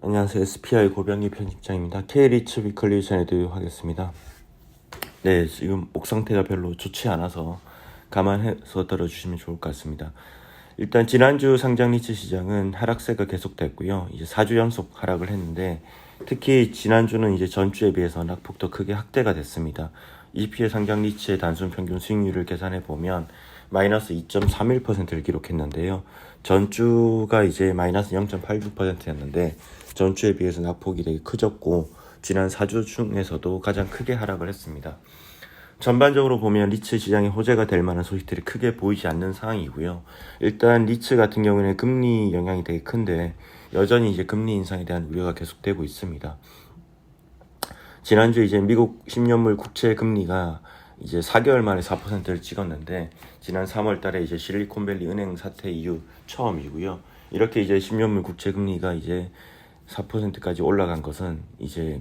안녕하세요. SPI 고병기 편집장입니다. K리츠 위클리 전해드리도록 하겠습니다. 네, 지금 목 상태가 별로 좋지 않아서 감안해서 들어주시면 좋을 것 같습니다. 일단 지난주 상장 리츠 시장은 하락세가 계속됐고요. 이제 4주 연속 하락을 했는데 특히 지난주는 이제 전주에 비해서 낙폭도 크게 확대가 됐습니다. EP의 상장 리츠의 단순 평균 수익률을 계산해 보면 마이너스 2.31%를 기록했는데요. 전주가 이제 마이너스 0.86%였는데 전주에 비해서 낙폭이 되게 커졌고 지난 4주 중에서도 가장 크게 하락을 했습니다. 전반적으로 보면 리츠 시장에 호재가 될 만한 소식들이 크게 보이지 않는 상황이고요. 일단 리츠 같은 경우에는 금리 영향이 되게 큰데 여전히 이제 금리 인상에 대한 우려가 계속되고 있습니다. 지난주 이제 미국 10년물 국채 금리가 이제 4개월 만에 4%를 찍었는데 지난 3월 달에 이제 실리콘밸리 은행 사태 이후 처음이고요. 이렇게 이제 10년물 국채 금리가 이제 4%까지 올라간 것은 이제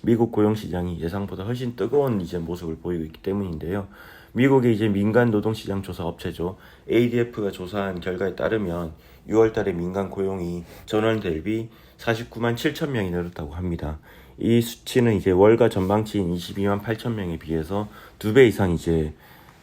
미국 고용 시장이 예상보다 훨씬 뜨거운 이제 모습을 보이고 있기 때문인데요. 미국의 이제 민간 노동 시장 조사 업체죠. ADF가 조사한 결과에 따르면 6월 달에 민간 고용이 전월 대비 49만 7천 명이 늘었다고 합니다. 이 수치는 이제 월가 전망치인 22만 8천 명에 비해서 2배 이상 이제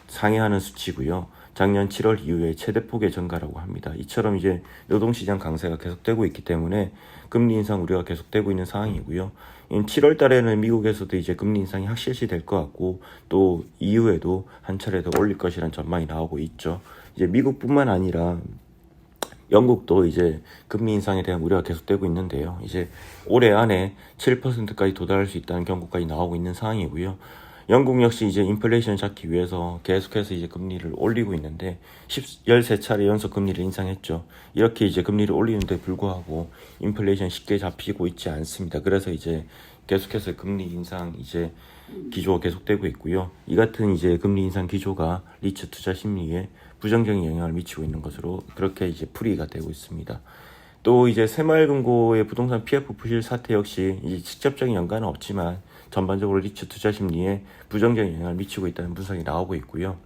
상회하는 수치고요. 작년 7월 이후에 최대폭의 증가라고 합니다. 이처럼 이제 노동시장 강세가 계속되고 있기 때문에 금리 인상 우려가 계속되고 있는 상황이고요. 7월 달에는 미국에서도 이제 금리 인상이 확실시 될 것 같고 또 이후에도 한 차례 더 올릴 것이라는 전망이 나오고 있죠. 이제 미국뿐만 아니라 영국도 이제 금리 인상에 대한 우려가 계속되고 있는데요. 이제 올해 안에 7%까지 도달할 수 있다는 경고까지 나오고 있는 상황이고요. 영국 역시 이제 인플레이션을 잡기 위해서 계속해서 이제 금리를 올리고 있는데 13차례 연속 금리를 인상했죠. 이렇게 이제 금리를 올리는데 불구하고 인플레이션 쉽게 잡히고 있지 않습니다. 그래서 이제 계속해서 금리 인상 이제 기조가 계속되고 있고요. 이 같은 이제 금리 인상 기조가 리츠 투자 심리에 부정적인 영향을 미치고 있는 것으로 그렇게 이제 풀이가 되고 있습니다. 또 이제 새마을금고의 부동산 PF 부실 사태 역시 이제 직접적인 연관은 없지만 전반적으로 리츠 투자 심리에 부정적인 영향을 미치고 있다는 분석이 나오고 있고요.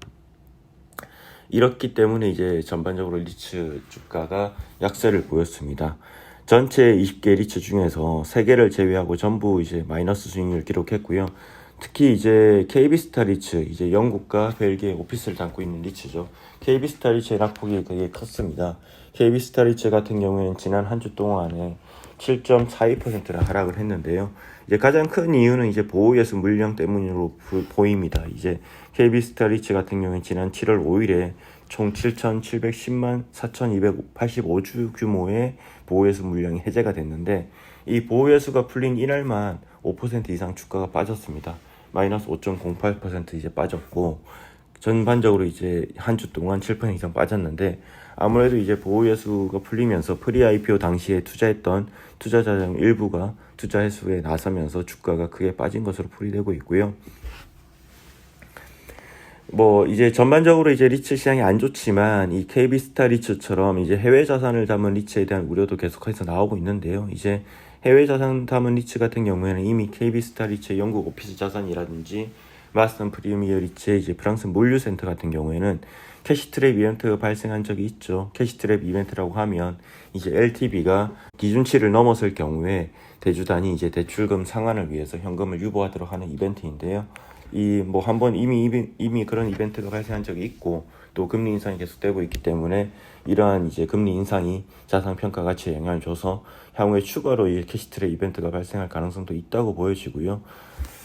이렇기 때문에 이제 전반적으로 리츠 주가가 약세를 보였습니다. 전체 20개 리츠 중에서 3개를 제외하고 전부 이제 마이너스 수익률을 기록했고요. 특히 이제 KB스타 리츠, 이제 영국과 벨기에 오피스를 담고 있는 리츠죠. KB스타 리츠의 낙폭이 되게 컸습니다. KB스타 리츠 같은 경우에는 지난 한 주 동안에 7.42%나 하락을 했는데요. 이제 가장 큰 이유는 이제 보호예수 물량 때문으로 보입니다. 이제 KB스타 리츠 같은 경우는 지난 7월 5일에 총 7,710만 4,285주 규모의 보호예수 물량이 해제가 됐는데 이 보호예수가 풀린 이날만 5% 이상 주가가 빠졌습니다. 마이너스 5.08% 이제 빠졌고 전반적으로 이제 한 주 동안 7% 이상 빠졌는데 아무래도 이제 보호예수가 풀리면서 프리 IPO 당시에 투자했던 투자자 중 일부가 투자 해소에 나서면서 주가가 크게 빠진 것으로 풀이되고 있고요. 뭐 이제 전반적으로 이제 리츠 시장이 안 좋지만 이 KB스타 리츠처럼 이제 해외 자산을 담은 리츠에 대한 우려도 계속해서 나오고 있는데요. 이제 해외 자산 담은 리츠 같은 경우에는 이미 KB스타 리츠의 영국 오피스 자산이라든지 마스턴 프리미어 리츠의 이제 프랑스 물류센터 같은 경우에는 캐시트랩 이벤트가 발생한 적이 있죠. 캐시트랩 이벤트라고 하면 이제 LTV가 기준치를 넘었을 경우에 대주단이 이제 대출금 상환을 위해서 현금을 유보하도록 하는 이벤트인데요. 이 뭐 한번 이미 그런 이벤트가 발생한 적이 있고 또 금리 인상이 계속되고 있기 때문에 이러한 이제 금리 인상이 자산 평가 가치에 영향을 줘서 향후에 추가로 이 캐시트랩 이벤트가 발생할 가능성도 있다고 보여지고요.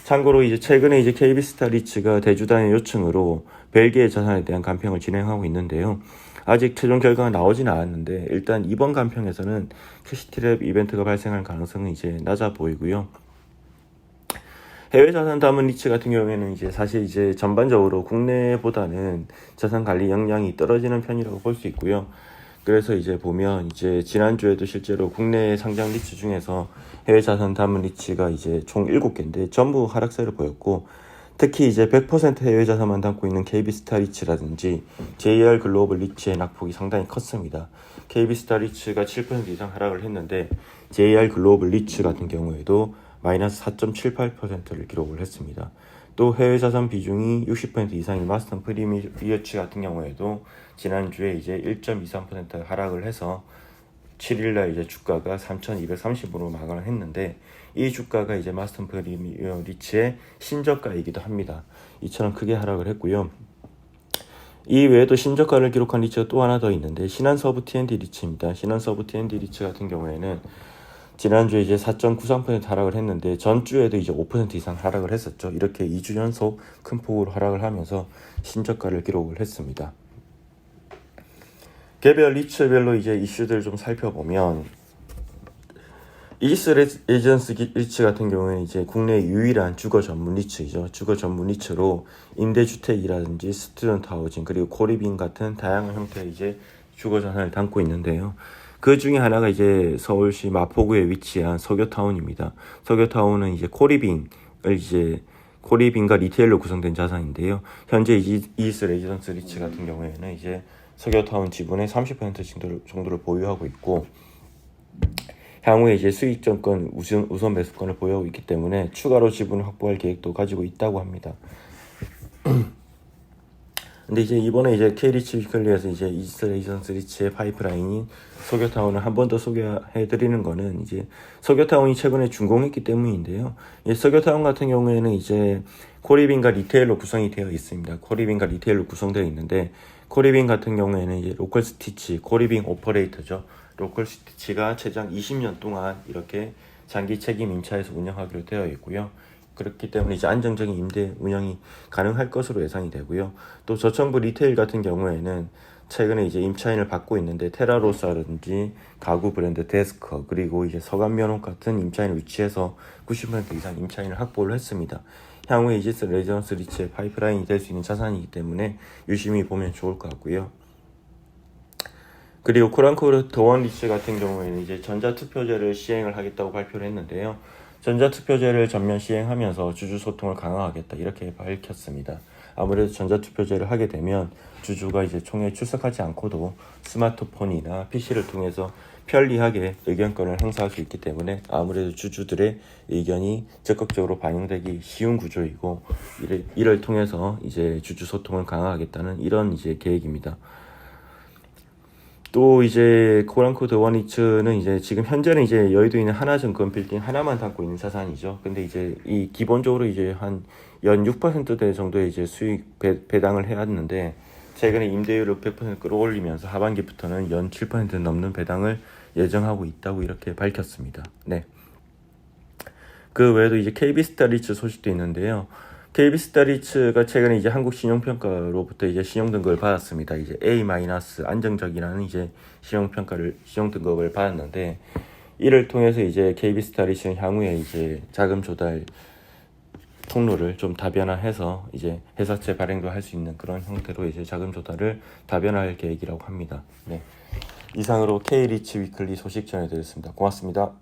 참고로 이제 최근에 이제 KB스타 리츠가 대주단의 요청으로 벨기에 자산에 대한 간평을 진행하고 있는데요. 아직 최종 결과가 나오지는 않았는데 일단 이번 간평에서는 캐시트랩 이벤트가 발생할 가능성은 이제 낮아 보이고요. 해외 자산 담은 리츠 같은 경우에는 이제 사실 이제 전반적으로 국내보다는 자산 관리 역량이 떨어지는 편이라고 볼 수 있고요. 그래서 이제 보면 이제 지난주에도 실제로 국내 상장 리츠 중에서 해외 자산 담은 리츠가 이제 총 7개인데 전부 하락세를 보였고 특히 이제 100% 해외 자산만 담고 있는 KB스타 리츠라든지 JR 글로벌 리츠의 낙폭이 상당히 컸습니다. KB스타 리츠가 7% 이상 하락을 했는데 JR 글로벌 리츠 같은 경우에도 마이너스 4.78%를 기록을 했습니다. 또 해외 자산 비중이 60% 이상인 마스턴 프리미어치 같은 경우에도 지난주에 이제 1.23% 하락을 해서 7일날 이제 주가가 3,230으로 마감을 했는데 이 주가가 이제 마스턴 프리미어 리츠의 신저가이기도 합니다. 이처럼 크게 하락을 했고요. 이 외에도 신저가를 기록한 리츠가 또 하나 더 있는데 신한서부 T&D 리츠입니다. 신한서부 T&D 리츠 같은 경우에는 지난주에 이제 4.93% 하락을 했는데 전주에도 이제 5% 이상 하락을 했었죠. 이렇게 2주 연속 큰 폭으로 하락을 하면서 신저가를 기록을 했습니다. 개별 리츠별로 이제 이슈들을 좀 살펴보면 이지스 레지던스 리츠 같은 경우에는 이제 국내 유일한 주거 전문 리츠이죠. 주거 전문 리츠로 임대주택이라든지 스튜던트 하우징 그리고 코리빙 같은 다양한 형태의 이제 주거 자산을 담고 있는데요. 그 중에 하나가 이제 서울시 마포구에 위치한 서교타운입니다. 서교타운은 이제 코리빙과 리테일로 구성된 자산인데요. 현재 이지스 레지던스 리츠 같은 경우에는 이제 서교타운 지분의 30% 정도를 보유하고 있고 향후에 이제 수익정권 우선 매수권을 보유하고 있기 때문에 추가로 지분을 확보할 계획도 가지고 있다고 합니다. 근데 이제 이번에 이제 K리츠 위클리에서 이제 이지스 레지던스 리츠의 파이프라인인 서교타운을 한 번 더 소개해드리는 거는 이제 서교타운이 최근에 준공했기 때문인데요. 서교타운 같은 경우에는 이제 코리빙과 리테일로 구성이 되어 있습니다. 코리빙과 리테일로 구성되어 있는데 코리빙 같은 경우에는 이제 로컬 스티치, 코리빙 오퍼레이터죠. 로컬 스티치가 최장 20년 동안 이렇게 장기 책임 임차에서 운영하기로 되어 있고요. 그렇기 때문에 이제 안정적인 임대 운영이 가능할 것으로 예상이 되고요. 또 저청부 리테일 같은 경우에는 최근에 이제 임차인을 받고 있는데 테라로사라든지 가구 브랜드 데스커 그리고 이제 서간면허 같은 임차인을 위치해서 90% 이상 임차인을 확보를 했습니다. 향후에 이지스 레지던스 리츠의 파이프라인이 될 수 있는 자산이기 때문에 유심히 보면 좋을 것 같고요. 그리고 코란코르 더원 리츠 같은 경우에는 이제 전자투표제를 시행을 하겠다고 발표를 했는데요. 전자투표제를 전면 시행하면서 주주 소통을 강화하겠다 이렇게 밝혔습니다. 아무래도 전자투표제를 하게 되면 주주가 이제 총회에 출석하지 않고도 스마트폰이나 PC를 통해서 편리하게 의견권을 행사할 수 있기 때문에 아무래도 주주들의 의견이 적극적으로 반영되기 쉬운 구조이고 이를 통해서 이제 주주 소통을 강화하겠다는 이런 이제 계획입니다. 또 이제 코란코 더원리츠는 이제 지금 현재는 이제 여의도에 있는 하나증권 빌딩 하나만 담고 있는 자산이죠. 근데 이제 이 기본적으로 이제 한 연 6%대 정도의 이제 수익 배당을 해왔는데 최근에 임대율을 100% 끌어올리면서 하반기부터는 연 7% 넘는 배당을 예정하고 있다고 이렇게 밝혔습니다. 네. 그 외에도 이제 KB스타리츠 소식도 있는데요. KB스타리츠가 최근에 이제 한국신용평가로부터 이제 신용등급을 받았습니다. 이제 A- 안정적이라는 이제 신용등급을 받았는데 이를 통해서 이제 KB스타리츠는 향후에 이제 자금 조달 통로를 좀 다변화해서 이제 회사채 발행도 할 수 있는 그런 형태로 이제 자금 조달을 다변화할 계획이라고 합니다. 네. 이상으로 K리츠 위클리 소식 전해드렸습니다. 고맙습니다.